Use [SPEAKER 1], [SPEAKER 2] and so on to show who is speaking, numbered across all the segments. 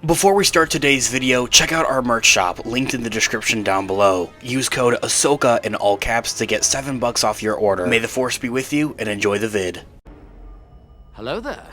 [SPEAKER 1] Before we start today's video, check out our merch shop, linked in the description down below. Use code Ahsoka in all caps to get $7 off your order. May the Force be with you, and enjoy the vid.
[SPEAKER 2] Hello there.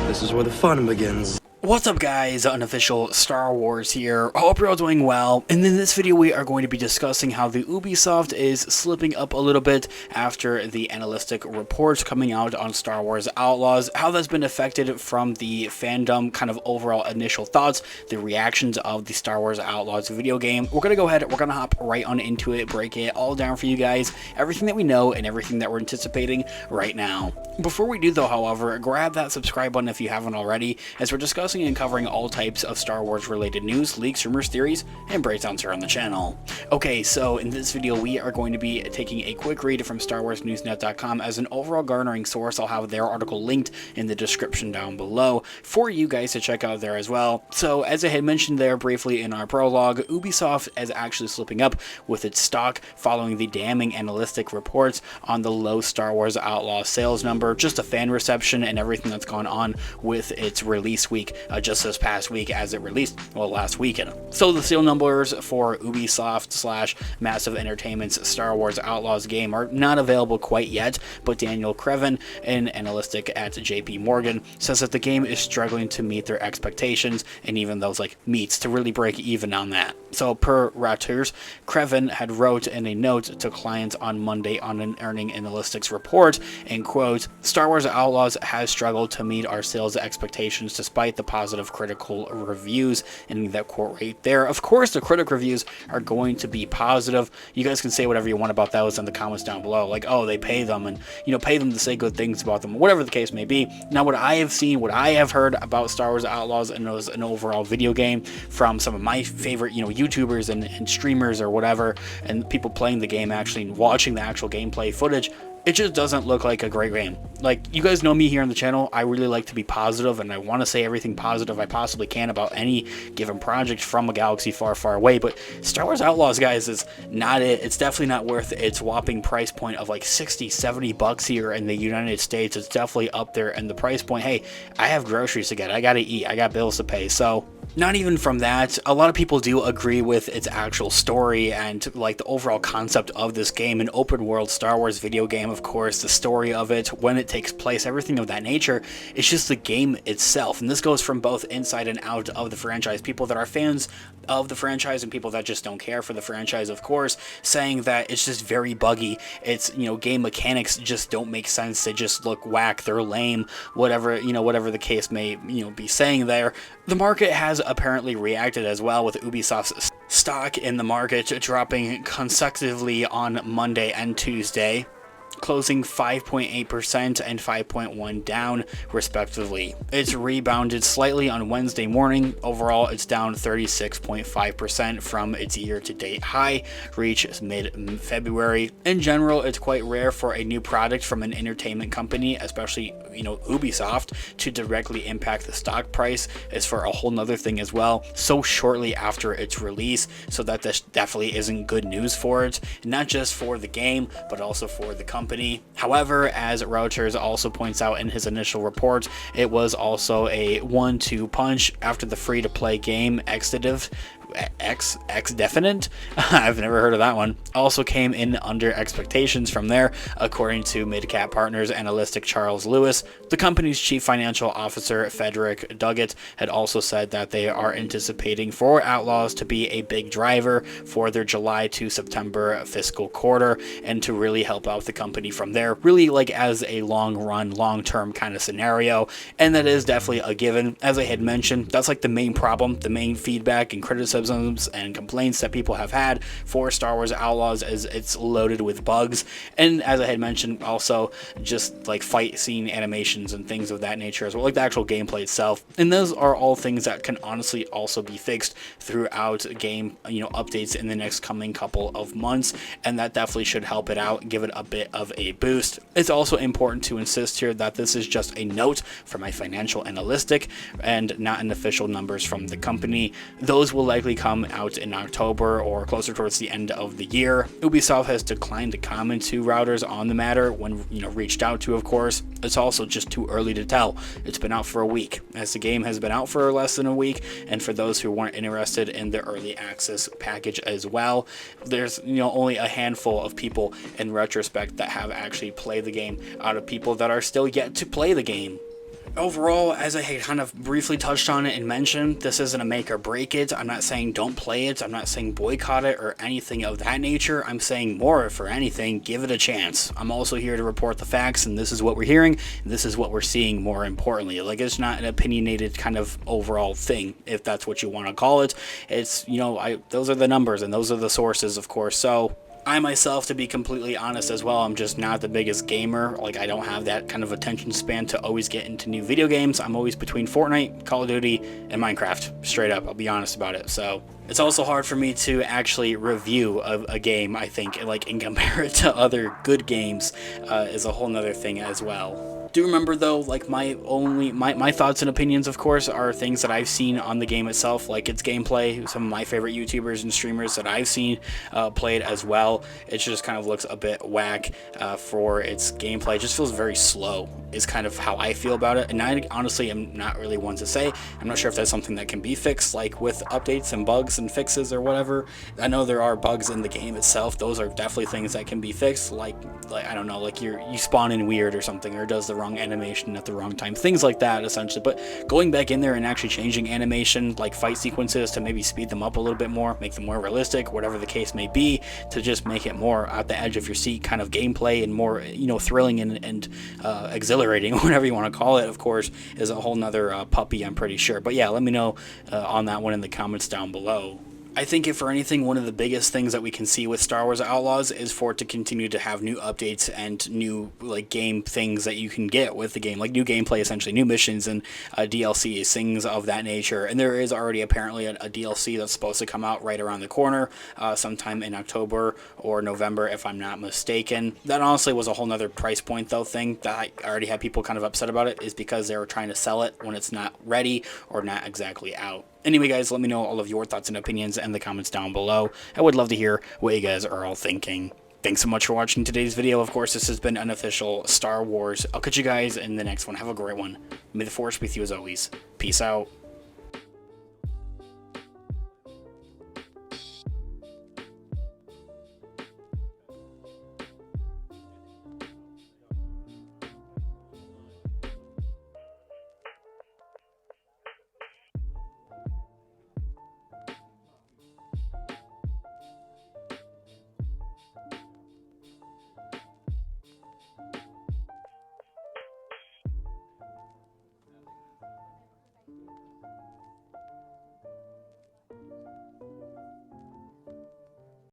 [SPEAKER 3] This is where the fun begins.
[SPEAKER 1] What's up guys, Unofficial Star Wars here. I hope you're all doing well, and in this video we are going to be discussing how the Ubisoft is slipping up a little bit after the analytic reports coming out on Star Wars Outlaws, how that's been affected from the fandom, kind of overall initial thoughts, the reactions of the Star Wars Outlaws video game. We're going to go ahead, we're going to hop right on into it, break it all down for you guys, everything that we know and everything that we're anticipating right now. Before we do though, however, grab that subscribe button if you haven't already, as we're discussing and covering all types of Star Wars related news, leaks, rumors, theories, and breakdowns here on the channel. Okay, so in this video we are going to be taking a quick read from StarWarsNewsNet.com as an overall garnering source. I'll have their article linked in the description down below for you guys to check out there as well. So as I had mentioned there briefly in our prologue, Ubisoft is actually slipping up with its stock following the damning analytic reports on the low Star Wars Outlaws sales number, just a fan reception and everything that's gone on with its release week just this past week as it released, well, last weekend. So the sale numbers for Ubisoft / Massive Entertainment's Star Wars Outlaws game are not available quite yet, but Daniel Krevin, an analytic at JP Morgan, says that the game is struggling to meet their expectations, and even those meets to really break even on that. So per Reuters, Krevin had wrote in a note to clients on Monday on an earning analytics report, and quote, Star Wars Outlaws has struggled to meet our sales expectations despite the positive critical reviews, and that quote right there. Of course the critic reviews are going to be positive. You guys can say whatever you want about those in the comments down below, like, oh, they pay them, and pay them to say good things about them, whatever the case may be. Now what I have seen, what I have heard about Star Wars Outlaws, and it was an overall video game from some of my favorite YouTubers and streamers or whatever, and people playing the game, actually watching the actual gameplay footage, it just doesn't look like a great game. You guys know me here on the channel, I really like to be positive, and I want to say everything positive I possibly can about any given project from a galaxy far, far away, but Star Wars Outlaws, guys, is not it. It's definitely not worth its whopping price point of $60-70 here in the United States. It's definitely up there in the price point. Hey, I have groceries to get, I gotta eat, I got bills to pay, so not even from that. A lot of people do agree with its actual story and the overall concept of this game, an open world Star Wars video game. Of course, the story of it, when it takes place, everything of that nature. It's just the game itself, and this goes from both inside and out of the franchise. People that are fans of the franchise and people that just don't care for the franchise, of course, saying that it's just very buggy. It's, game mechanics just don't make sense. They just look whack, they're lame, whatever the case may be saying there. The market has apparently reacted as well, with Ubisoft's stock in the market dropping consecutively on Monday and Tuesday, closing 5.8% and 5.1% down respectively. It's rebounded slightly on Wednesday morning. Overall, it's down 36.5% from its year-to-date high reached mid-February. In general, it's quite rare for a new product from an entertainment company, especially Ubisoft, to directly impact the stock price. Is for a whole nother thing as well, so shortly after its release, so that this definitely isn't good news for it, not just for the game but also for the company. However, as Reuters also points out in his initial report, it was also a 1-2 punch after the free-to-play game X-Definite, I've never heard of that one, also came in under expectations from there, according to Midcap Partners analytic Charles Lewis. The company's chief financial officer, Frederick Duggett, had also said that they are anticipating for Outlaws to be a big driver for their July to September fiscal quarter, and to really help out the company from there, really as a long-run, long-term kind of scenario. And that is definitely a given. As I had mentioned, that's the main problem, the main feedback and criticisms and complaints that people have had for Star Wars Outlaws, as it's loaded with bugs, and as I had mentioned, also just fight scene animations and things of that nature as well, the actual gameplay itself. And those are all things that can honestly also be fixed throughout game updates in the next coming couple of months, and that definitely should help it out, give it a bit of a boost. It's also important to insist here that this is just a note from a financial analytic and not an official numbers from the company. Those will likely likely come out in October or closer towards the end of the year. Ubisoft has declined to comment to routers on the matter when reached out to, of course. It's also just too early to tell. It's been out for a week, as the game has been out for less than a week, and for those who weren't interested in the early access package as well, there's only a handful of people in retrospect that have actually played the game out of people that are still yet to play the game. Overall, as I had kind of briefly touched on it and mentioned, this isn't a make or break it. I'm not saying don't play it. I'm not saying boycott it or anything of that nature. I'm saying more, for anything, give it a chance. I'm also here to report the facts, and this is what we're hearing, and this is what we're seeing more importantly. Like, it's not an opinionated kind of overall thing, if that's what you want to call it. It's, those are the numbers, and those are the sources, of course. So I myself, to be completely honest as well, I'm just not the biggest gamer. Like, I don't have that kind of attention span to always get into new video games. I'm always between Fortnite, Call of Duty, and Minecraft. Straight up, I'll be honest about it. So it's also hard for me to actually review a game, I think, like, and compare it to other good games is a whole nother thing as well. Do remember though, like, my thoughts and opinions, of course, are things that I've seen on the game itself, like its gameplay. Some of my favorite YouTubers and streamers that I've seen played as well. It just kind of looks a bit whack for its gameplay. It just feels very slow, is kind of how I feel about it. And I honestly am not really one to say. I'm not sure if that's something that can be fixed, like with updates and bugs and fixes or whatever. I know there are bugs in the game itself. Those are definitely things that can be fixed, like I don't know, like you spawn in weird or something, or does the wrong animation at the wrong time, things like that essentially. But going back in there and actually changing animation, like fight sequences, to maybe speed them up a little bit more, make them more realistic, whatever the case may be, to just make it more at the edge of your seat kind of gameplay, and more thrilling and exhilarating, whatever you want to call it, of course, is a whole nother puppy, I'm pretty sure. But yeah, let me know on that one in the comments down below. I think if for anything, one of the biggest things that we can see with Star Wars Outlaws is for it to continue to have new updates and new game things that you can get with the game, like new gameplay, essentially new missions and DLCs, things of that nature. And there is already apparently a DLC that's supposed to come out right around the corner, sometime in October or November, if I'm not mistaken. That honestly was a whole nother price point though thing that I already had people kind of upset about it, is because they were trying to sell it when it's not ready or not exactly out. Anyway, guys, let me know all of your thoughts and opinions in the comments down below. I would love to hear what you guys are all thinking. Thanks so much for watching today's video. Of course, this has been Unofficial Star Wars. I'll catch you guys in the next one. Have a great one. May the Force be with you as always. Peace out.